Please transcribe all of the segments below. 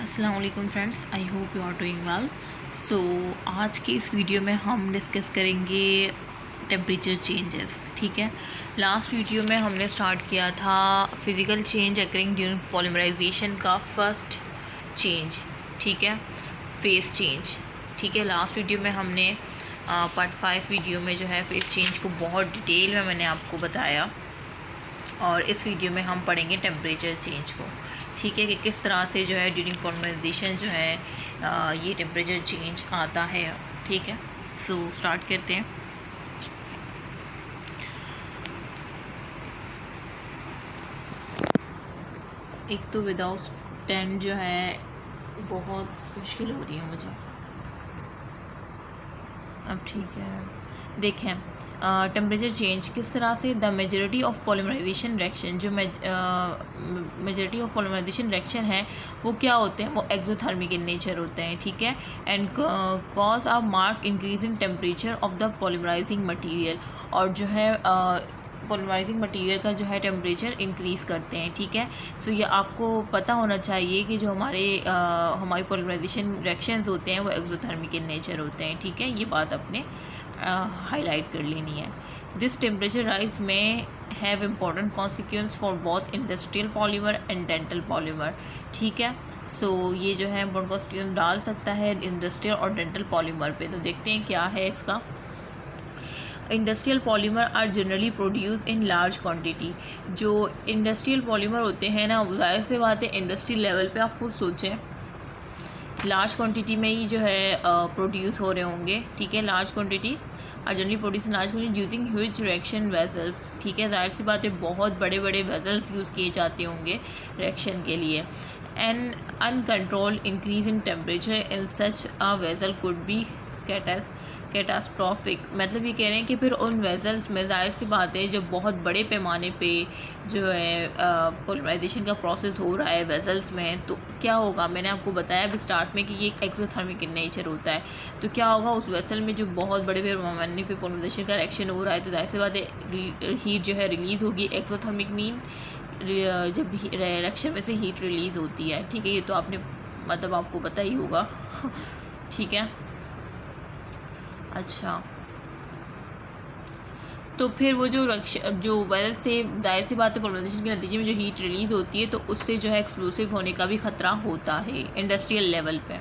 अस्सलाम वालेकुम friends, I hope you are doing well. So आज की इस वीडियो में हम डिस्कस करेंगे टेम्परेचर चेंजेस। ठीक है, लास्ट वीडियो में हमने स्टार्ट किया था physical change occurring during polymerization का फर्स्ट चेंज। ठीक है, फेस चेंज। ठीक है, लास्ट वीडियो में हमने पार्ट 5 वीडियो में जो है फेस चेंज को बहुत डिटेल में मैंने आपको बताया, और इस वीडियो में हम पढ़ेंगे टेम्परेचर चेंज को। ठीक है, कि किस तरह से जो है ड्यूरिंग पॉलीमराइजेशन जो है ये टेम्परेचर चेंज आता है। ठीक है, सो स्टार्ट करते हैं। एक तो विदाउट स्टैंड जो है बहुत मुश्किल हो रही है मुझे। अब ठीक है, देखें टेम्परेचर चेंज किस तरह से the majority of polymerization reaction, जो मेजॉरिटी ऑफ पॉलीमराइजेशन रिएक्शन है वो क्या होते हैं, वो एक्सोथर्मिक इन नेचर होते हैं। ठीक है, and cause are mark increase in temperature of the polymerizing material, और जो है पॉलीमराइजिंग मटीरियल का जो है टेम्परेचर इंक्रीज़ करते हैं। ठीक है, सो ये आपको पता होना चाहिए कि जो हमारी पॉलीमराइजेशन रिएक्शंस होते हैं वो एक्सोथर्मिक इन नेचर होते हैं। ठीक है, ये बात अपने हाईलाइट कर लेनी है। दिस टेम्परेचर राइज में have important consequence for both industrial polymer and dental polymer. ठीक है, सो ये जो है इम्पोर्टेंट कॉन्सिक्वेंस डाल सकता है इंडस्ट्रियल और डेंटल पॉलीमर पे। तो देखते हैं क्या है इसका। Industrial polymer are generally produce in large quantity. जो इंडस्ट्रियल पॉलीमर होते हैं ना, जाहिर से बात है इंडस्ट्री लेवल पे आप खुद सोचें, लार्ज क्वांटिटी में ही जो है प्रोड्यूस हो रहे होंगे। ठीक है, large quantity are generally produce in large quantity using huge reaction vessels. ठीक है, जाहिर सी बात है बहुत बड़े बड़े वेजल्स यूज़ किए जाते होंगे रिएक्शन के लिए। An uncontrol increase in temperature in such a vessel could be catastrophic. मतलब ये कह रहे हैं कि फिर उन वेजल्स में जाहिर सी बात है जब बहुत बड़े पैमाने पे जो है पॉलीमराइजेशन का प्रोसेस हो रहा है वेजल्स में, तो क्या होगा, मैंने आपको बताया अभी स्टार्ट में कि ये एक एक्सोथर्मिक इन नेचर होता है। तो क्या होगा, उस वेसल में जो बहुत बड़े पैमाने पे पॉलीमराइजेशन का रिएक्शन हो रहा है, तो जाहिर सी बात है हीट जो है रिलीज़ होगी। एक्सोथर्मिक मीन जब रिएक्शन में से हीट रिलीज़ होती है। ठीक है, ये तो आपने मतलब आपको पता ही होगा। ठीक है, अच्छा, तो फिर वो जो वेल से जाहिर सी बात है पॉलीमराइजेशन के नतीजे में जो हीट रिलीज़ होती है, तो उससे जो है एक्सप्लोसिव होने का भी ख़तरा होता है इंडस्ट्रियल लेवल पे।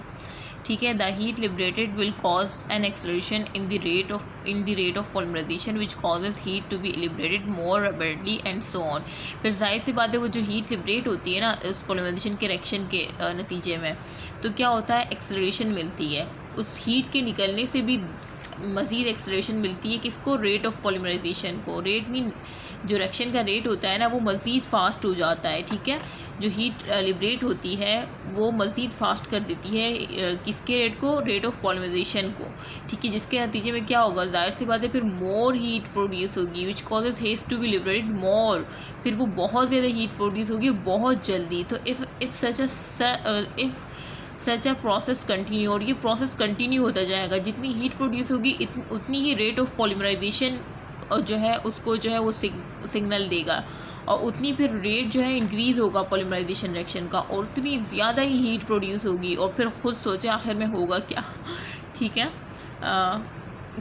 ठीक है, the heat liberated will cause an acceleration in the rate of polymerization which causes heat to be liberated more rapidly and so on. फिर जाहिर सी बात है वो जो हीट लिबरेट होती है ना उस पॉलीमराइजेशन के रिएक्शन के नतीजे में, तो क्या होता है, एक्सलेरेशन मिलती है। उस हीट के निकलने से भी मज़ीद एक्सलेरेशन मिलती है किसको, रेट ऑफ पॉलीमराइजेशन को। रेट मीन जो रिएक्शन का रेट होता है ना वो मज़ीद फास्ट हो जाता है। ठीक है, जो हीट लिबरेट होती है वो मज़ीद फास्ट कर देती है किसके रेट को, रेट ऑफ पॉलीमराइजेशन को। ठीक है, जिसके नतीजे में क्या होगा, जाहिर सी बात है फिर मोर हीट प्रोड्यूस होगी which causes heat to be liberated more. फिर वो बहुत ज़्यादा हीट प्रोड्यूस होगी बहुत जल्दी। तो if such a process continue, और ये प्रोसेस कंटिन्यू होता जाएगा, जितनी हीट प्रोड्यूस होगी उतनी ही रेट ऑफ पॉलीमराइजेशन जो है उसको जो है वो सिग्नल देगा, और उतनी फिर रेट जो है इंक्रीज़ होगा पॉलीमराइजेशन रिएक्शन का, और उतनी ज़्यादा ही हीट प्रोड्यूस होगी। और फिर खुद सोचे आखिर में होगा क्या। ठीक है,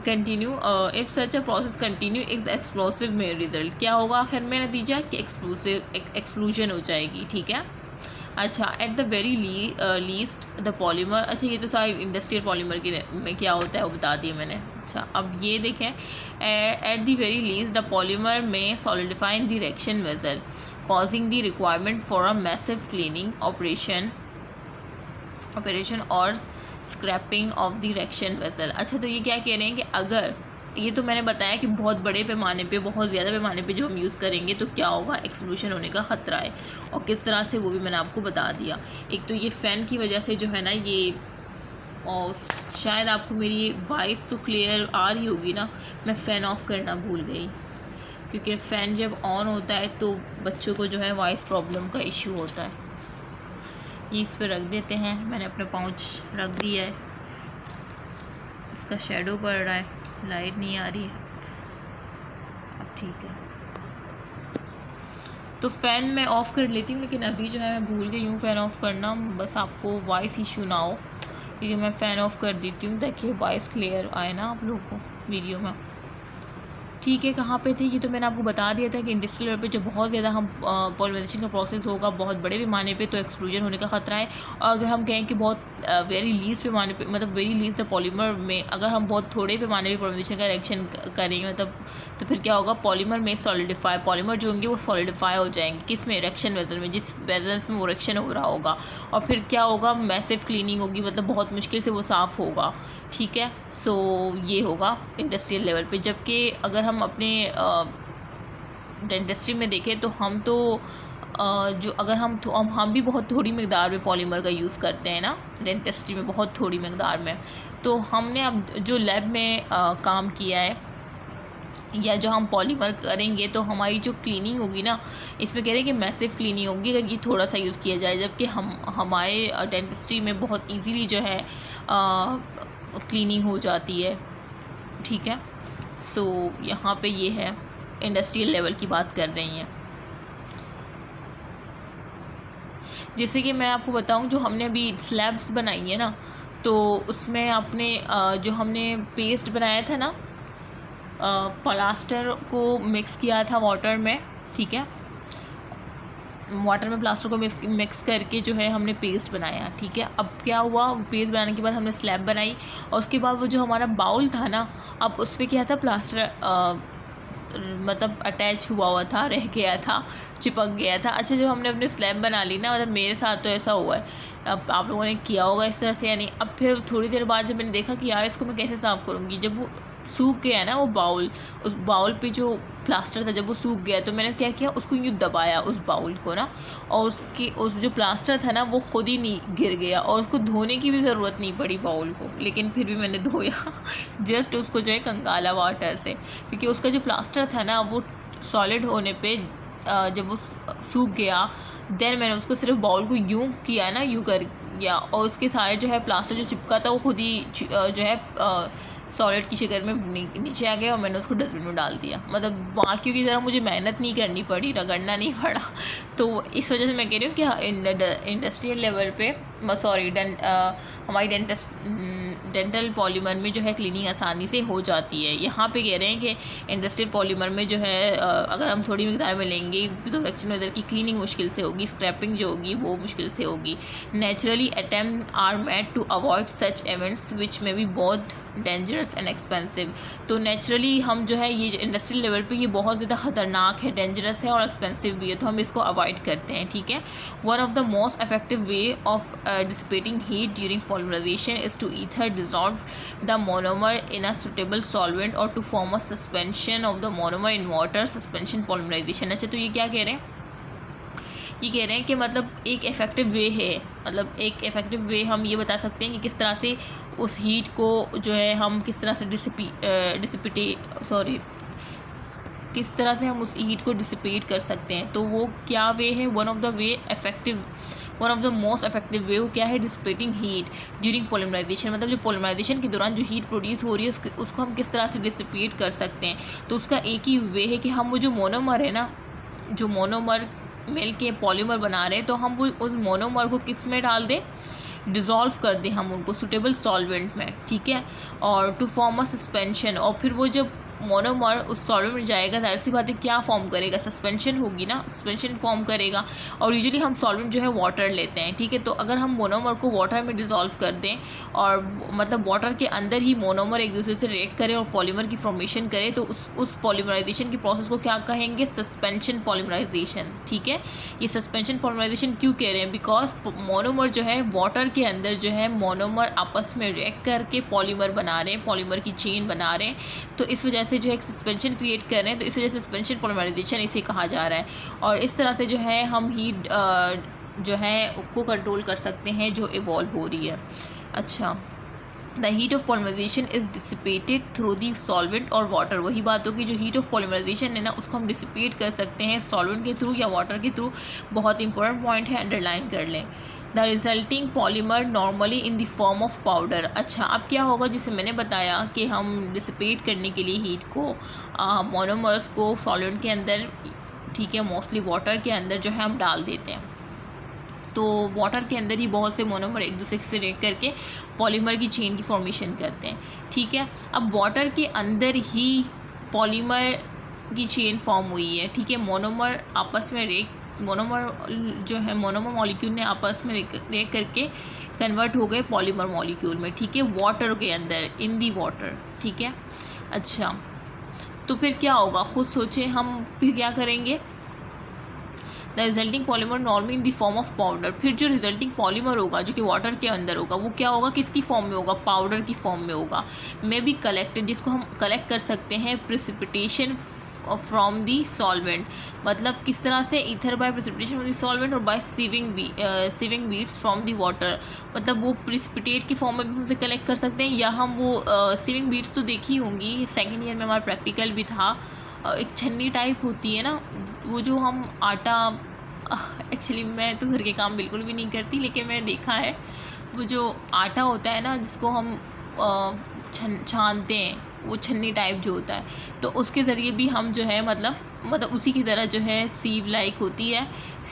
continue if such a process continue is explosive में रिजल्ट क्या होगा आखिर में नतीजा, कि एक्सप्लोजन हो जाएगी। ठीक है, अच्छा, eight the very least the polymer. अच्छा, ये तो सारे इंडस्ट्रियल पॉलीमर के में क्या होता है वो बता दिया मैंने। अच्छा, अब ये देखें, at the very least the polymer may solidify in the reaction vessel causing the requirement for a massive cleaning operation और scraping of the reaction vessel. अच्छा, तो ये क्या कह रहे हैं कि अगर ये तो मैंने बताया कि बहुत बड़े पैमाने पे, बहुत ज़्यादा पैमाने पे जब हम यूज़ करेंगे तो क्या होगा, एक्सप्लोजन होने का ख़तरा है। और किस तरह से वो भी मैंने आपको बता दिया। एक तो ये फ़ैन की वजह से जो है ना ये, और शायद आपको मेरी वॉइस तो क्लियर आ रही होगी ना, मैं फ़ैन ऑफ़ करना भूल गई, क्योंकि फ़ैन जब ऑन होता है तो बच्चों को जो है वॉइस प्रॉब्लम का इशू होता है। ये इस पर रख देते हैं, मैंने अपना पाउच रख दिया है, इसका शेडो पड़ रहा है, लाइट नहीं आ रही है। अब ठीक है, तो फ़ैन मैं ऑफ़ कर लेती हूँ, लेकिन अभी जो है मैं भूल गई हूँ फ़ैन ऑफ़ करना, बस आपको वॉइस इशू ना हो, क्योंकि मैं फ़ैन ऑफ़ कर देती हूँ ताकि वॉइस क्लियर आए ना आप लोगों को वीडियो में। ठीक है, कहाँ पे थे ये तो मैंने आपको बता दिया था कि इंडस्ट्रियल लेवल पे जब बहुत ज़्यादा हम पॉलिमराइजेशन का प्रोसेस होगा बहुत बड़े पैमाने पे, तो एक्सप्लोजन होने का ख़तरा है। और अगर हम कहें कि बहुत वेरी लीस्ट पैमाने पे, मतलब वेरी लीस्ट द पॉलीमर में अगर हम बहुत थोड़े पैमाने पे पॉलिमराइजेशन का रिएक्शन करेंगे, मतलब तो फिर क्या होगा, पॉलीमर में सॉलिडिफाई, पॉलीमर जो होंगे वो सॉलिडिफाई हो जाएंगे, किस में, रिएक्शन वेसल में, जिस वेजल्स में वो रिएक्शन हो रहा होगा। और फिर क्या होगा, मैसिव क्लीनिंग होगी, मतलब बहुत मुश्किल से वो साफ़ होगा। ठीक है, सो ये होगा इंडस्ट्रियल लेवल पे। जबकि अगर हम अपने डेंटिस्ट्री में देखें तो हम तो जो अगर हम भी बहुत थोड़ी मकदार में पॉलीमर का यूज़ करते हैं ना डेंटिस्ट्री में, बहुत थोड़ी मकदार में। तो हमने अब जो लैब में काम किया है या जो हम पॉलीमर करेंगे, तो हमारी जो क्लीनिंग होगी ना, इसमें कह रहे हैं कि मैसिव क्लीनिंग होगी अगर ये थोड़ा सा यूज़ किया जाए। जबकि हमारे डेंटिस्ट्री में बहुत इजीली जो है क्लीनिंग हो जाती है। ठीक है, सो यहाँ पे ये है, इंडस्ट्रियल लेवल की बात कर रही हैं। जैसे कि मैं आपको बताऊं, जो हमने अभी स्लैब्स बनाई है ना, तो उसमें आपने जो हमने पेस्ट बनाया था ना, प्लास्टर को मिक्स किया था वाटर में। ठीक है, वाटर में प्लास्टर को मिक्स करके जो है हमने पेस्ट बनाया। ठीक है, अब क्या हुआ, पेस्ट बनाने के बाद हमने स्लैब बनाई, और उसके बाद वो जो हमारा बाउल था ना, अब उस पर क्या था, प्लास्टर मतलब अटैच हुआ था, रह गया था, चिपक गया था। अच्छा, जब हमने अपनी स्लैब बना ली ना, मतलब मेरे साथ तो ऐसा हुआ है, अब आप लोगों ने किया होगा इस तरह से या नहीं। अब फिर थोड़ी देर बाद जब मैंने देखा कि यार इसको मैं कैसे साफ़ करूँगी, जब वो सूख गया ना वो बाउल, उस बाउल पे जो प्लास्टर था जब वो सूख गया, तो मैंने क्या किया, उसको यूँ दबाया उस बाउल को ना, और उस जो प्लास्टर था ना वो खुद ही नहीं गिर गया, और उसको धोने की भी ज़रूरत नहीं पड़ी बाउल को। लेकिन फिर भी मैंने धोया जस्ट उसको जो है कंगाला वाटर से, क्योंकि उसका जो प्लास्टर था ना वो सॉलिड होने पे जब वो सूख गया, देन मैंने उसको सिर्फ बाउल को यूँ किया ना, यूँ कर किया, और उसके सारे जो है प्लास्टर जो चिपका था वो खुद ही जो है सॉलिड की शक्ल में नीचे आ गया, और मैंने उसको डस्टबिन में डाल दिया। मतलब बाकियों की तरह मुझे मेहनत नहीं करनी पड़ी, रगड़ना नहीं पड़ा। तो इस वजह से मैं कह रही हूँ कि इंडस्ट्रियल लेवल पे, सॉरी हमारी डेंटल पॉलीमर में जो है क्लीनिंग आसानी से हो जाती है। यहाँ पे कह रहे हैं कि इंडस्ट्रियल पॉलीमर में जो है अगर हम थोड़ी मकदार में लेंगे तो रिएक्शन वेदर की क्लीनिंग मुश्किल से होगी, स्क्रैपिंग जो होगी वो मुश्किल से होगी। Naturally attempt are made to avoid such events which may be both dangerous and expensive. तो नेचुरली हम जो है ये इंडस्ट्रियल लेवल पे ये बहुत ज़्यादा ख़तरनाक है, डेंजरस है और एक्सपेंसिव भी है, तो हम इसको अवॉइड करते हैं। ठीक है, one of the most effective way of dissipating heat during polymerization is to either dissolve the monomer in a suitable solvent or to form a suspension of the monomer in water, suspension polymerization. अच्छा, तो ये क्या कह रहे हैं, ये कह रहे हैं कि मतलब एक इफ़ेक्टिव वे है, मतलब एक इफ़ेक्टिव वे हम ये बता सकते हैं कि किस तरह से उस हीट को जो है हम किस तरह से किस तरह से हम उस हीट को डिसिपेट कर सकते हैं। तो वो क्या वे है, one of the most effective वे वो क्या है, डिसिपेटिंग हीट ड्यूरिंग पॉलीमराइजेशन। मतलब जो पॉलीमराइजेशन के दौरान जो हीट प्रोड्यूस हो रही है उसको हम किस तरह से डिसिपेट कर सकते हैं। तो उसका एक ही वे है कि हम वो जो मोनोमर है ना, जो मोनोमर मिल के पॉलीमर बना रहे हैं, तो हम वो उस मोनोमर को किस में डाल दें, डिज़ोल्व कर दें हम उनको सुटेबल सॉल्वेंट में। ठीक है, और टू फॉर्म अ सस्पेंशन, और फिर वो जब मोनोमर उस सॉल्वेंट में जाएगा, जाहिर सी बात है क्या फॉर्म करेगा, सस्पेंशन होगी ना, सस्पेंशन फॉर्म करेगा। और यूजुअली हम सॉल्वेंट जो है वाटर लेते हैं। ठीक है, तो अगर हम मोनोमर को वाटर में डिज़ोल्व कर दें और मतलब वाटर के अंदर ही मोनोमर एक दूसरे से रिएक्ट करे और पॉलीमर की फॉर्मेशन करे, तो उस पॉलीमराइजेशन की प्रोसेस को क्या कहेंगे, सस्पेंशन पॉलीमराइजेशन। ठीक है, ये सस्पेंशन पॉलीमराइजेशन क्यों कह रहे हैं, बिकॉज मोनोमर जो है वाटर के अंदर जो है मोनोमर आपस में रिएक्ट करके पॉलीमर बना रहे हैं, पॉलीमर की चेन बना रहे हैं, तो इस वजह से जो है एक सस्पेंशन क्रिएट कर रहे हैं, तो इस वजह से सस्पेंशन पॉलीमराइजेशन इसे कहा जा रहा है। और इस तरह से जो है हम हीट जो है को कंट्रोल कर सकते हैं जो इवॉल्व हो रही है। अच्छा, the heat of polymerization is dissipated through the solvent or water. वही बात होगी, जो हीट ऑफ पॉलीमराइजेशन है ना उसको हम डिसिपेट कर सकते हैं सॉल्वेंट के थ्रू या वाटर के थ्रू। बहुत इंपॉर्टेंट पॉइंट है, अंडरलाइन कर लें। The resulting polymer normally in the form of powder. अच्छा, अब क्या होगा, जिसे मैंने बताया कि हम डिसिपेट करने के लिए हीट को मोनोमर्स को सॉल्वेंट के अंदर ठीक है, मोस्टली वाटर के अंदर जो है हम डाल देते हैं। तो वाटर के अंदर ही बहुत से मोनोमर एक दूसरे से रिएक्ट करके पॉलीमर की चेन की फॉर्मेशन करते हैं, ठीक है। अब वाटर के अंदर ही पॉलीमर की चेन फॉर्म हुई है, ठीक है। मोनोमर आपस में मोनोमर जो है मोनोमर मॉलिक्यूल ने आपस में रिएक्ट करके कन्वर्ट हो गए पॉलीमर मॉलिक्यूल में, ठीक है, वाटर के अंदर, इन दी वाटर, ठीक है। अच्छा, तो फिर क्या होगा, खुद सोचें, हम फिर क्या करेंगे। The resulting polymer normally in the form of powder, फिर जो रिजल्टिंग पॉलीमर होगा जो कि वाटर के अंदर होगा वो क्या होगा, किसकी फॉर्म में होगा, पाउडर की फॉर्म में होगा। मे बी कलेक्टेड, जिसको हम कलेक्ट कर सकते हैं प्रिसिपिटेशन फ्रॉम दी सॉल्वेंट, मतलब किस तरह से, either by precipitation from the solvent or by sieving beads from the water, मतलब वो प्रिसिपिटेट की फॉर्म में भी हमसे कलेक्ट कर सकते हैं, या हम वो सीविंग बीड्स तो देखी होंगी, सेकेंड ईयर में हमारा प्रैक्टिकल भी था, एक छन्नी टाइप होती है ना, वो जो हम आटा, एक्चुअली मैं तो घर के काम बिल्कुल भी नहीं करती, लेकिन मैंने देखा है वो जो आटा होता है ना जिसको हम छानते हैं, वो छन्नी टाइप जो होता है, तो उसके ज़रिए भी हम जो है मतलब उसी की तरह जो है सीव लाइक होती है,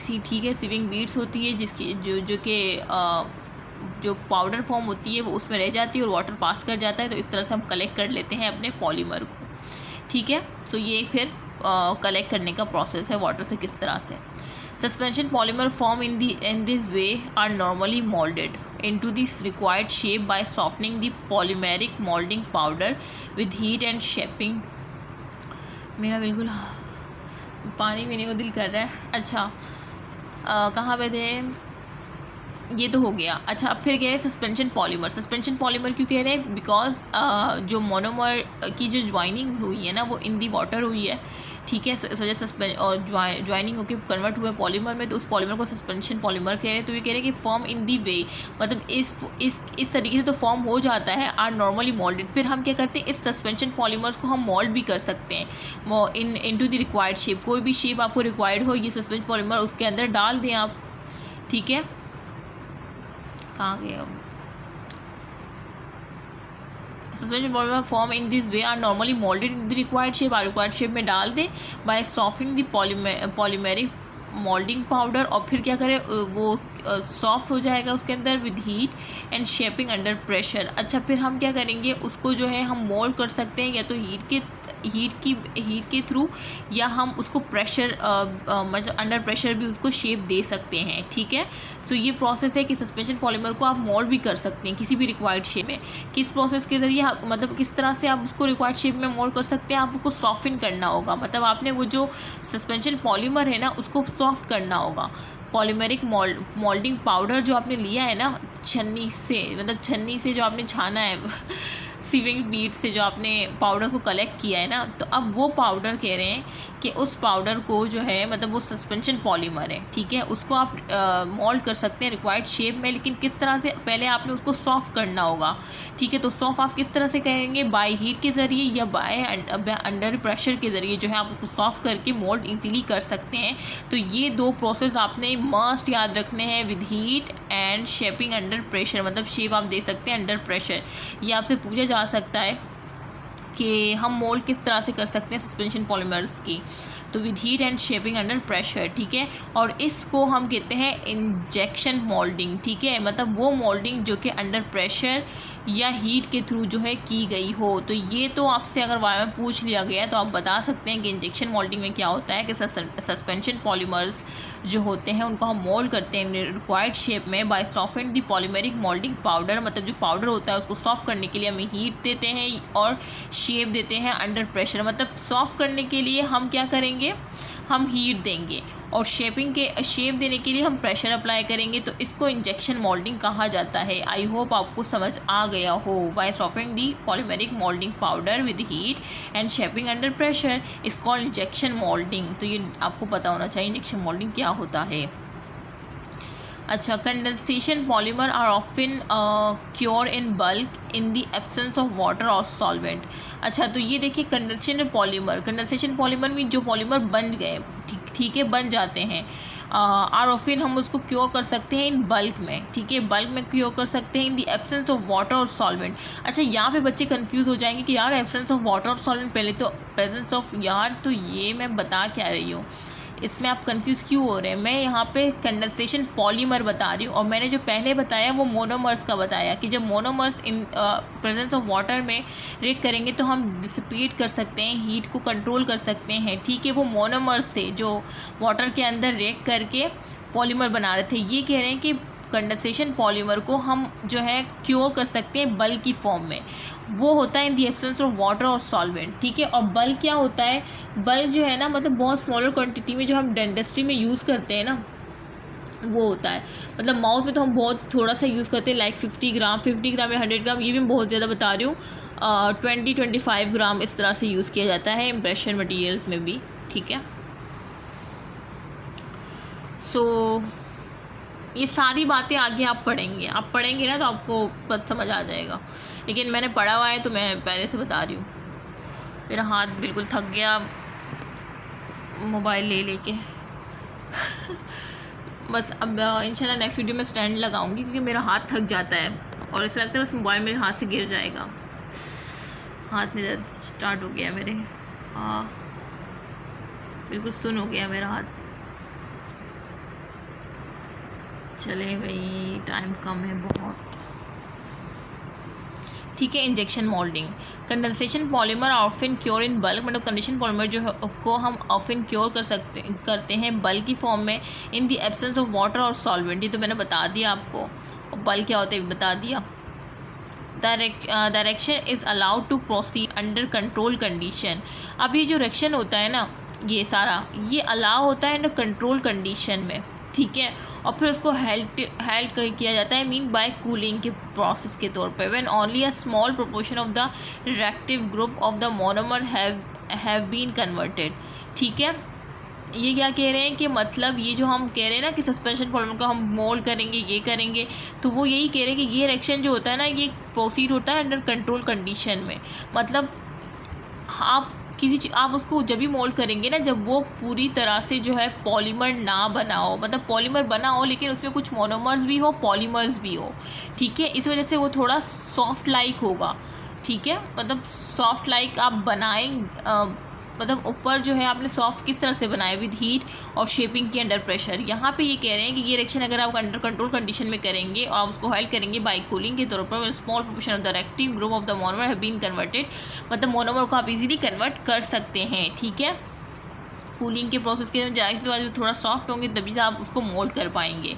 ठीक है, सीविंग बीड्स होती है, जिसकी जो कि जो पाउडर फॉर्म होती है वो उसमें रह जाती है और वाटर पास कर जाता है, तो इस तरह से हम कलेक्ट कर लेते हैं अपने पॉलीमर को, ठीक है। तो ये फिर कलेक्ट करने का प्रोसेस है वाटर से किस तरह से। Suspension polymer form in this way are normally moulded into this required shape by softening the polymeric molding powder with heat and shaping। मेरा बिल्कुल पानी पीने को दिल कर रहा है। अच्छा, कहाँ पे थे, ये तो हो गया। अच्छा, अब फिर कह रहे हैं सस्पेंशन पॉलीमर। सस्पेंशन पॉलीमर क्यों कह रहे हैं, बिकॉज जो मोनोमर की जो ज्वाइनिंग्स हुई है ना वो इन दी वाटर हुई है, ठीक है, इस वजह से और ज्वाइनिंग होकर कन्वर्ट हुए पॉलीमर में, तो उस पॉलीमर को सस्पेंशन पॉलीमर कह रहे हैं। तो ये कह रहे हैं कि फॉर्म इन दी वे, मतलब इस तरीके से तो फॉर्म हो जाता है, आर नॉर्मली मोल्डेड। फिर हम क्या करते हैं, इस सस्पेंशन पॉलीमर्स को हम मोल्ड भी कर सकते हैं इनटू द रिक्वायर्ड शेप। कोई भी शेप आपको रिक्वायर्ड हो, ये सस्पेंशन पॉलीमर उसके अंदर डाल दें आप, ठीक है। कहाँ गए अब, suspension polymer form in this way are normally moulded in the required shape, required shape में डाल दें by softening the polymeric moulding powder, और फिर क्या करें, वो सॉफ्ट हो जाएगा उसके अंदर with heat and shaping under pressure. अच्छा, फिर हम क्या करेंगे, उसको जो है हम मोल्ड कर सकते हैं या तो हीट के थ्रू, या हम उसको प्रेशर मतलब अंडर प्रेशर भी उसको शेप दे सकते हैं, ठीक है। तो ये प्रोसेस है कि सस्पेंशन पॉलीमर को आप मोल्ड भी कर सकते हैं किसी भी रिक्वायर्ड शेप में। किस प्रोसेस के ज़रिए, मतलब किस तरह से आप उसको रिक्वायर्ड शेप में मोल्ड कर सकते हैं, आप उसको सॉफ्टन करना होगा, मतलब आपने वो जो सस्पेंशन पॉलीमर है ना उसको सॉफ्ट करना होगा। पॉलीमेरिक मोल्डिंग पाउडर जो आपने लिया है ना छन्नी से, मतलब छन्नी से जो आपने छाना है सीविंग बीड से जो आपने पाउडर को कलेक्ट किया है ना, तो अब वो पाउडर कह रहे हैं कि उस पाउडर को जो है, मतलब वो सस्पेंशन पॉलीमर है, ठीक है, उसको आप मोल्ड कर सकते हैं रिक्वायर्ड शेप में, लेकिन किस तरह से, पहले आपने उसको सॉफ्ट करना होगा, ठीक है। तो सॉफ्ट आप किस तरह से करेंगे, बाय हीट के ज़रिए या बाय अंडर प्रेशर के ज़रिए जो है आप उसको सॉफ्ट करके मोल्ड इजीली कर सकते हैं। तो ये दो प्रोसेस आपने मस्ट याद रखने हैं, with heat and shaping under pressure, मतलब शेप आप दे सकते हैं अंडर प्रेशर। ये आपसे पूछा जा सकता है कि हम मोल्ड किस तरह से कर सकते हैं सस्पेंशन पॉलीमर्स की, तो with heat and shaping under pressure, ठीक है। और इसको हम कहते हैं इंजेक्शन मोल्डिंग, ठीक है, मतलब वो मोल्डिंग जो कि अंडर प्रेशर या हीट के थ्रू जो है की गई हो। तो ये तो आपसे अगर वाया में पूछ लिया गया तो आप बता सकते हैं कि इंजेक्शन मोल्डिंग में क्या होता है, कि सस्पेंशन पॉलीमर्स जो होते हैं उनको हम मोल्ड करते हैं रिक्वायर्ड शेप में by softening the polymeric moulding powder, मतलब जो पाउडर होता है उसको सॉफ्ट करने के लिए हमें हीट देते हैं और शेप देते हैं अंडर प्रेशर। मतलब सॉफ्ट करने के लिए हम क्या करेंगे, हम हीट देंगे, और शेप देने के लिए हम प्रेशर अप्लाई करेंगे, तो इसको इंजेक्शन मोल्डिंग कहा जाता है। आई होप आपको समझ आ गया हो। By softening the polymeric moulding powder with heat and shaping under pressure is called injection moulding. तो ये आपको पता होना चाहिए इंजेक्शन मोल्डिंग क्या होता है। अच्छा, condensation polymer are often cure in bulk in the absence of water or solvent. अच्छा, तो ये देखिए कंडेंसेशन पॉलीमर में जो पॉलीमर बन गए, ठीक है, बन जाते हैं, आर ऑफन हम उसको क्योर कर सकते हैं इन बल्क में, ठीक है, बल्क में क्योर कर सकते हैं इन the absence of water or solvent. अच्छा, यहाँ पे बच्चे कंफ्यूज हो जाएंगे कि यार absence of water or solvent, पहले तो प्रेजेंस ऑफ, यार तो ये मैं बता क्या रही हूँ, इसमें आप कंफ्यूज क्यों हो रहे हैं? मैं यहाँ पे कंडेंसेशन पॉलीमर बता रही हूँ, और मैंने जो पहले बताया वो मोनोमर्स का बताया कि जब monomers in presence of water में रिएक्ट करेंगे तो हम डिसिपेट कर सकते हैं, हीट को कंट्रोल कर सकते हैं। ठीक है, वो मोनोमर्स थे जो वाटर के अंदर रिएक्ट करके पॉलीमर बना रहे थे। ये कह रहे हैं कि कंडेंसेशन पॉलीमर को हम जो है क्योर कर सकते हैं बल्क की फॉर्म में। वो होता है इन the absence of water or solvent. ठीक है, और बल्क क्या होता है? बल्क जो है ना, मतलब बहुत स्मॉलर क्वांटिटी में जो हम डेंटिस्ट्री में यूज़ करते हैं ना, वो होता है। मतलब माउथ में तो हम बहुत थोड़ा सा यूज़ करते हैं, लाइक 50 ग्राम या 100 ग्राम, ये भी मैं बहुत ज़्यादा बता रही हूँ। 20-25 ग्राम इस तरह से यूज़ किया जाता है इम्प्रेशन मटीरियल्स में भी। ठीक है, सो ये सारी बातें आगे आप पढ़ेंगे ना तो आपको पता समझ आ जाएगा, लेकिन मैंने पढ़ा हुआ है तो मैं पहले से बता रही हूँ। मेरा हाथ बिल्कुल थक गया मोबाइल ले लेके बस अब इंशाल्लाह नेक्स्ट वीडियो में स्टैंड लगाऊंगी, क्योंकि मेरा हाथ थक जाता है और ऐसा लगता है बस मोबाइल मेरे हाथ से गिर जाएगा। हाथ में दर्द स्टार्ट हो गया मेरे, हाँ बिल्कुल सुन हो गया मेरा हाथ। चले भाई, टाइम कम है बहुत। ठीक है, injection moulding. Condensation polymer often cure in bulk, मतलब कंडेंसेशन पॉलीमर जो है को हम ऑफन क्योर करते हैं बल्क की फॉर्म में इन the absence of water or solvent. ये तो मैंने बता दिया आपको, और बल्क क्या होता है बता दिया। The reaction is allowed to proceed under control condition. अब ये जो रिएक्शन होता है ना, ये सारा ये अलाउ होता है अंडर कंट्रोल कंडीशन में। ठीक है, और फिर उसको हेल्ड किया जाता है मीन बाय कूलिंग के प्रोसेस के तौर पे। When only a small proportion of the reactive group of the monomer have been converted. ठीक है, ये क्या कह रहे हैं कि मतलब ये जो हम कह रहे हैं ना कि सस्पेंशन पॉलीमर को हम मोल्ड करेंगे, ये करेंगे, तो वो यही कह रहे हैं कि ये रिएक्शन जो होता है ना, ये प्रोसीड होता है अंडर कंट्रोल कंडीशन में। मतलब आप उसको जब भी मोल्ड करेंगे ना, जब वो पूरी तरह से जो है पॉलीमर ना बना हो, मतलब पॉलीमर बना हो लेकिन उसमें कुछ मोनोमर्स भी हो, पॉलीमर्स भी हो। ठीक है, इस वजह से वो थोड़ा सॉफ्ट लाइक होगा। ठीक है, मतलब सॉफ्ट लाइक आप बनाएं, मतलब ऊपर जो है आपने सॉफ्ट किस तरह से बनाया, विद हीट और शेपिंग के अंडर प्रेशर। यहाँ पे ये कह रहे हैं कि ये रिएक्शन अगर आप अंडर कंट्रोल कंडीशन में करेंगे और उसको हेल्ड करेंगे बाय कूलिंग के तौर पर, small proportion of the reactive group of the monomer have been converted, मतलब मोनोमर को आप इजीली कन्वर्ट कर सकते हैं। ठीक है, कूलिंग के प्रोसेस के बाद थोड़ा सॉफ्ट होंगे तभी आप उसको मोल्ड कर पाएंगे।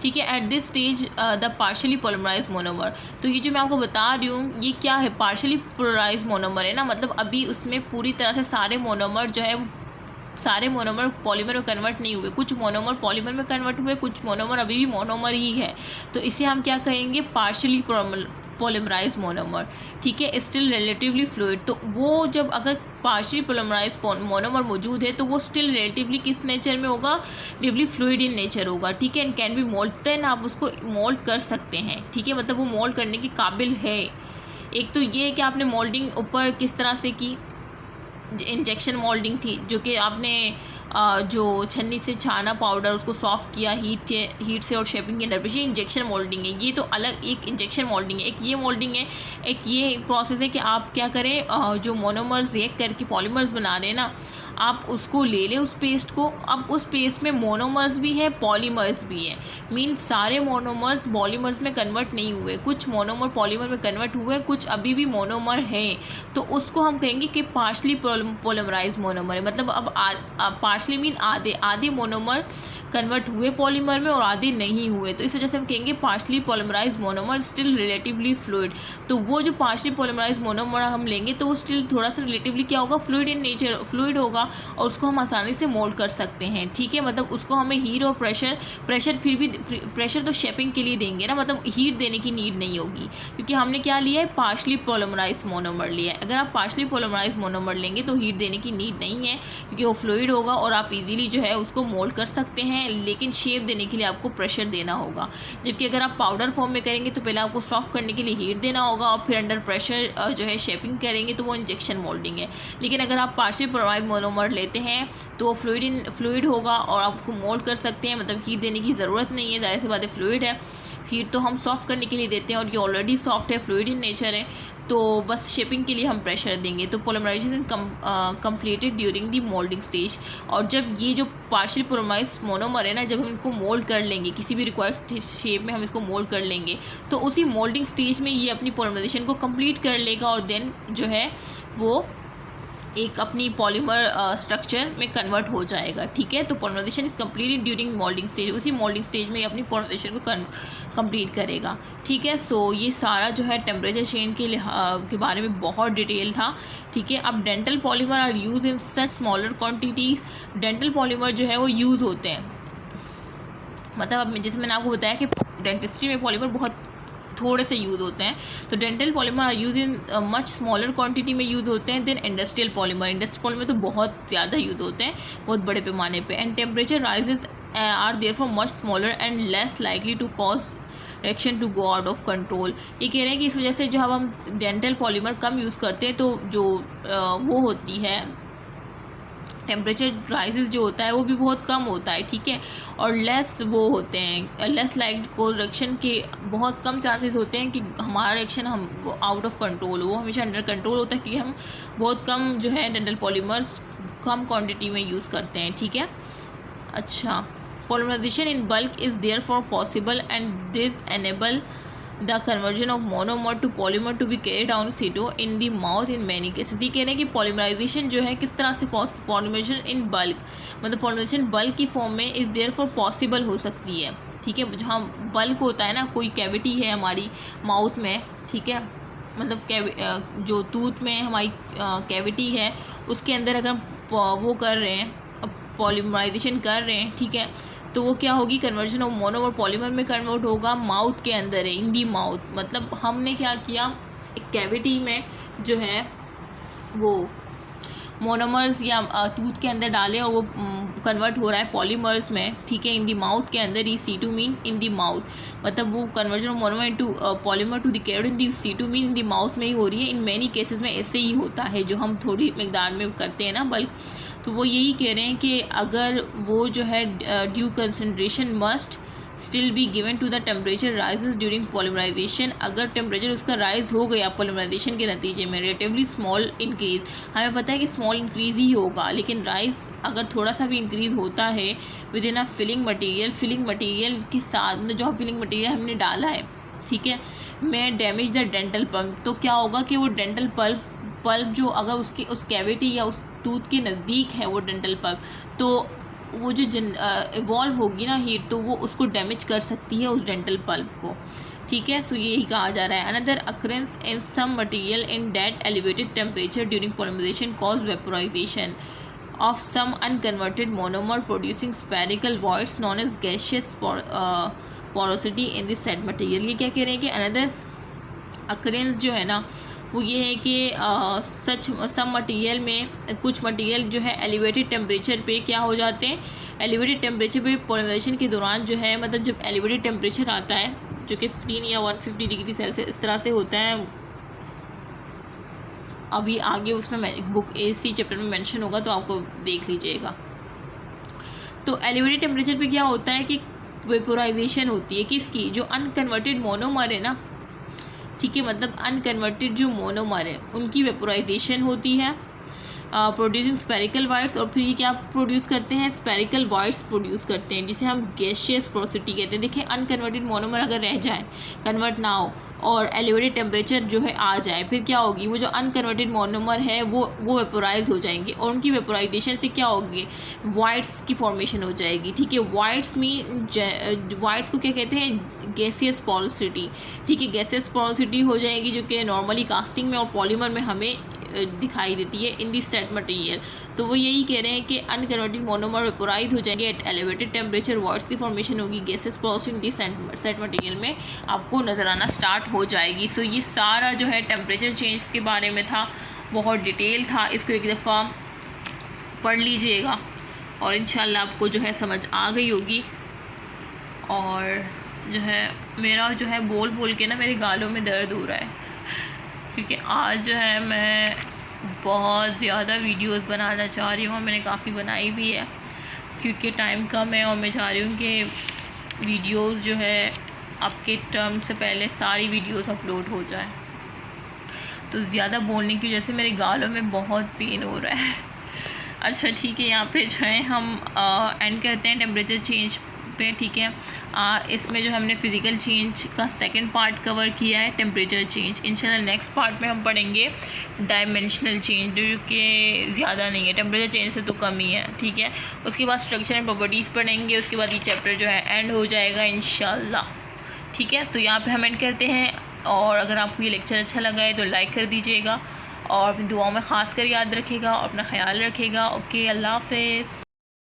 ठीक है, at this stage the partially polymerise monomer. तो ये जो मैं आपको बता रही हूँ ये क्या है, पार्शियली पोलराइज मोनोमर है ना, मतलब अभी उसमें पूरी तरह से सारे मोनोमर जो है सारे मोनोमर पॉलीमर में कन्वर्ट नहीं हुए, कुछ मोनोमर पॉलीमर में कन्वर्ट हुए, कुछ मोनोमर अभी भी मोनोमर ही है, तो इसे हम क्या कहेंगे, पार्शियली पॉलीमराइज मोनोमर। ठीक है, स्टिल रिलेटिवली फ्लूइड। तो वो जब अगर पार्शियली पॉलीमराइज मोनोमर मौजूद है तो वो स्टिल रिलेटिवली किस नेचर में होगा, रिलेटिवली फ्लूइड इन नेचर होगा। ठीक है, and can be mould, then आप उसको मोल्ड कर सकते हैं। ठीक है, मतलब वो मोल्ड करने के काबिल है। एक तो ये है कि आपने मोल्डिंग ऊपर किस तरह से की, इंजेक्शन मोल्डिंग थी, जो कि आपने जो छन्नी से छाना पाउडर उसको सॉफ्ट किया हीट से और शेपिंग के अंडर पे, ये इंजेक्शन मोल्डिंग है। ये तो अलग एक इंजेक्शन मोल्डिंग है, एक ये मोल्डिंग है, एक ये प्रोसेस है कि आप क्या करें, जो मोनोमर्स रिएक्ट करके पॉलीमर्स बना रहे हैं ना, आप उसको ले लें उस पेस्ट को। अब उस पेस्ट में मोनोमर्स भी है, पॉलीमर्स भी है, मीन सारे मोनोमर्स पॉलीमर्स में कन्वर्ट नहीं हुए, कुछ मोनोमर पॉलीमर में कन्वर्ट हुए, कुछ अभी भी मोनोमर है, तो उसको हम कहेंगे कि पार्शली पॉलीमराइज मोनोमर है। मतलब अब पार्शली मीन आधे मोनोमर कन्वर्ट हुए पॉलीमर में और आधे नहीं हुए, तो इस वजह से हम कहेंगे partially polymerize monomer still relatively fluid. तो वो जो पार्शली पॉलीमराइज मोनोमर हम लेंगे तो वो स्टिल थोड़ा सा रिलेटिवली क्या होगा, फ्लूइड इन नेचर, फ्लूइड होगा, और उसको हम आसानी से मोल्ड कर सकते हैं। ठीक है, मतलब उसको हमें हीट और प्रेशर फिर भी प्रेशर तो शेपिंग के लिए देंगे ना, मतलब हीट देने की नीड नहीं होगी, क्योंकि हमने क्या लिया है, पार्शली पॉलीमराइज मोनोमर लिया है। अगर आप पार्शली पॉलीमराइज मोनोमर लेंगे तो हीट देने की नीड नहीं है, क्योंकि वो फ्लूइड होगा और आप इजीली जो है उसको मोल्ड कर सकते हैं, लेकिन शेप देने के लिए आपको प्रेशर देना होगा। जबकि अगर आप पाउडर फॉर्म में करेंगे तो पहले आपको सॉफ्ट करने के लिए हीट देना होगा और फिर अंडर प्रेशर जो है शेपिंग करेंगे, तो वो इंजेक्शन मोल्डिंग है। लेकिन अगर आप पार्शली पॉलीमराइज मोनोमर लेते हैं तो वो फ्लूइड होगा और आप उसको मोल्ड कर सकते हैं, मतलब हीट देने की ज़रूरत नहीं है, ज़ाहिर सी बात है फ्लूइड है। हीट तो हम सॉफ्ट करने के लिए देते हैं और ये ऑलरेडी सॉफ्ट है, फ्लूइड इन नेचर है, तो बस शेपिंग के लिए हम प्रेशर देंगे। तो polymerization completed during the moulding stage. और जब ये जो पार्शियल पॉलीमराइज मोनोमर है ना, जब हम इनको मोल्ड कर लेंगे किसी भी रिक्वायर्ड शेप में, हम इसको मोल्ड कर लेंगे, तो उसी मोल्डिंग स्टेज में ये अपनी पॉलीमराइजेशन को कंप्लीट कर लेगा और देन जो है वो एक अपनी पॉलीमर स्ट्रक्चर में कन्वर्ट हो जाएगा। ठीक है, तो polymerization is completed during moulding stage. उसी मोल्डिंग स्टेज में अपनी पॉलीमराइजेशन को कंप्लीट करेगा। ठीक है, सो ये सारा जो है टेम्परेचर चेंज के बारे में बहुत डिटेल था। ठीक है, अब dental polymer are use in such smaller quantities. Dental polymer जो है वो यूज़ होते हैं, मतलब अब जैसे मैंने आपको बताया कि डेंटिस्ट्री में पॉलीमर बहुत थोड़े से यूज़ होते हैं, तो dental polymer are use in much smaller quantity में यूज़ होते हैं देन इंडस्ट्रियल पॉलीमर तो बहुत ज़्यादा यूज़ होते हैं, बहुत बड़े पैमाने पे। And temperature rises are therefore much smaller and less likely to cause reaction to go out of control. ये कह रहे हैं कि इस वजह से जब हम डेंटल पॉलीमर कम यूज़ करते हैं तो जो वो होती है टेम्परेचर राइजेस जो होता है वो भी बहुत कम होता है। ठीक है, और लेस वो होते हैं, लेस लाइक को रिएक्शन के बहुत कम चांसेस होते हैं कि हमारा रिएक्शन हम आउट ऑफ कंट्रोल हो। वो हमेशा अंडर कंट्रोल होता है कि हम बहुत कम जो है डेंटल पॉलीमर्स कम क्वांटिटी में यूज़ करते हैं। ठीक है, अच्छा, polymerization in bulk is therefore possible and this enable the conversion of monomer to polymer to be carried down situ in the mouth in many cases. ये कह रहे हैं कि पॉलीमराइजेशन जो है किस तरह से पॉलीमराइजेशन इन बल्क, मतलब पॉलीमराइजेशन बल्क की फॉर्म में इज़ देयर फॉर पॉसिबल हो सकती है। ठीक है, जहाँ बल्क होता है ना, कोई कैविटी है हमारी माउथ में, ठीक है, मतलब जो टूथ में हमारी कैविटी है उसके अंदर अगर वो कर रहे हैं, पॉलीमराइजेशन कर रहे हैं, ठीक है, तो वो क्या होगी, कन्वर्जन ऑफ मोनोमर पॉलीमर में कन्वर्ट होगा, माउथ के अंदर है, इन दी माउथ। मतलब हमने क्या किया, एक कैविटी में जो है वो मोनोमर्स या टूथ के अंदर डाले और वो कन्वर्ट हो रहा है पॉलीमर्स में। ठीक है, इन दी माउथ के अंदर, ई C2 mean in the mouth, मतलब वो conversion of monomer into polymer to the carried in the C2 mean in the mouth में ही हो रही है। इन मैनी केसेस में ऐसे ही होता है, जो हम थोड़ी मिकदार में करते हैं ना बल्क, तो वो यही कह रहे हैं कि अगर वो जो है due concentration must still be given to the temperature rises during polymerization. अगर टेम्परेचर उसका राइज हो गया पॉलीमराइजेशन के नतीजे में, रिलेटिवली स्मॉल इंक्रीज़, हमें पता है कि स्मॉल इंक्रीज़ ही होगा, लेकिन राइज अगर थोड़ा सा भी इंक्रीज़ होता है within a filling material के साथ, मतलब जो फिलिंग मटीरियल हमने डाला है, ठीक है, में डैमेज द डेंटल पल्प, तो क्या होगा कि वो डेंटल पल्प जो अगर उसकी उस कैविटी या उस टूथ के नज़दीक है वो डेंटल पल्प, तो वो जो इवॉल्व होगी ना हीट, तो वो उसको डैमेज कर सकती है उस डेंटल पल्प को। ठीक है, सो यही कहा जा रहा है। Another occurrence in some material in that elevated temperature during polymerization cause vaporization of some unconverted monomer producing spherical voids known as gaseous porosity in this set material. ये क्या कह रहे हैं कि अनदर अकरेंस जो है ना वो ये है कि सम मटेरियल में, कुछ मटेरियल जो है एलिवेटेड टेम्परेचर पे क्या हो जाते हैं, एलिवेटेड टेम्परेचर पे पॉलीमराइजेशन के दौरान जो है, मतलब जब एलिवेटेड टेम्परेचर आता है जो कि 15 या 150 डिग्री सेल्सियस इस तरह से होता है, अभी आगे उसमें बुक AC चैप्टर में मेंशन होगा तो आपको देख लीजिएगा। तो एलिवेटेड टेम्परेचर पे क्या होता है कि वेपोराइजेशन होती है किसकी, जो अनकन्वर्टेड मोनोमर है ना, ठीक है, मतलब अनकन्वर्टेड जो मोनोमर है उनकी वेपोराइजेशन होती है प्रोड्यूसिंग स्पेरिकल वाइड्स, और फिर ये क्या प्रोड्यूस करते हैं, स्पेरिकल वाइड्स प्रोड्यूस करते हैं, जिसे हम गैसियस पोरोसिटी कहते हैं। देखिए, अनकन्वर्टेड मोनोमर अगर रह जाए, कन्वर्ट ना हो और एलिवेटेड टेम्परेचर जो है आ जाए, फिर क्या होगी, वो जो अनकन्वर्टेड मोनोमर है वो वेपोराइज हो जाएंगे, और उनकी वेपोराइजेशन से क्या होगी, वाइड्स की फॉर्मेशन हो जाएगी। ठीक है, वाइड्स को क्या कहते हैं, गैसियस पोरोसिटी। ठीक है, गैसियस पोरोसिटी हो जाएगी, जो कि नॉर्मली कास्टिंग में और पॉलीमर में हमें दिखाई देती है इन दिस सेट मटेरियल। तो वो यही कह रहे हैं कि अनकन्वर्टेड मोनोमर वेपोराइज हो जाएंगे एट एलिवेटेड टेम्परेचर, वॉइड्स की फॉर्मेशन होगी, gases porosity in this set material में आपको नज़र आना स्टार्ट हो जाएगी। सो ये सारा जो है टेम्परेचर चेंज के बारे में था, बहुत डिटेल था, इसको एक दफ़ा पढ़ लीजिएगा और इंशाल्लाह आपको जो है समझ आ गई होगी। और जो है मेरा जो है बोल के ना मेरे गालों में दर्द हो रहा है, क्योंकि आज जो है मैं बहुत ज़्यादा वीडियोस बनाना चाह रही हूँ, मैंने काफ़ी बनाई भी है, क्योंकि टाइम कम है और मैं चाह रही हूँ कि वीडियोस जो है आपके टर्म से पहले सारी वीडियोस अपलोड हो जाए। तो ज़्यादा बोलने की वजह से मेरे गालों में बहुत पेन हो रहा है। अच्छा ठीक है, यहाँ पे जो है हम एंड करते हैं टेम्परेचर चेंज पे। ठीक है, इसमें जो हमने फ़िज़िकल चेंज का सेकंड पार्ट कवर किया है, टेम्परेचर चेंज। इंशाल्लाह नेक्स्ट पार्ट में हम पढ़ेंगे डायमेंशनल चेंज, जो कि ज़्यादा नहीं है, टेम्परेचर चेंज से तो कम ही है। ठीक है, उसके बाद स्ट्रक्चर एंड प्रॉपर्टीज़ पढ़ेंगे। उसके बाद ये चैप्टर जो है एंड हो जाएगा इंशाल्लाह। ठीक है, सो यहाँ पर हम एंड करते हैं। और अगर आपको ये लेक्चर अच्छा लगा है तो लाइक कर दीजिएगा और अपनी दुआओं में ख़ास कर याद रखिएगा और अपना ख्याल रखिएगा। ओके, अल्लाह हाफ़िज़।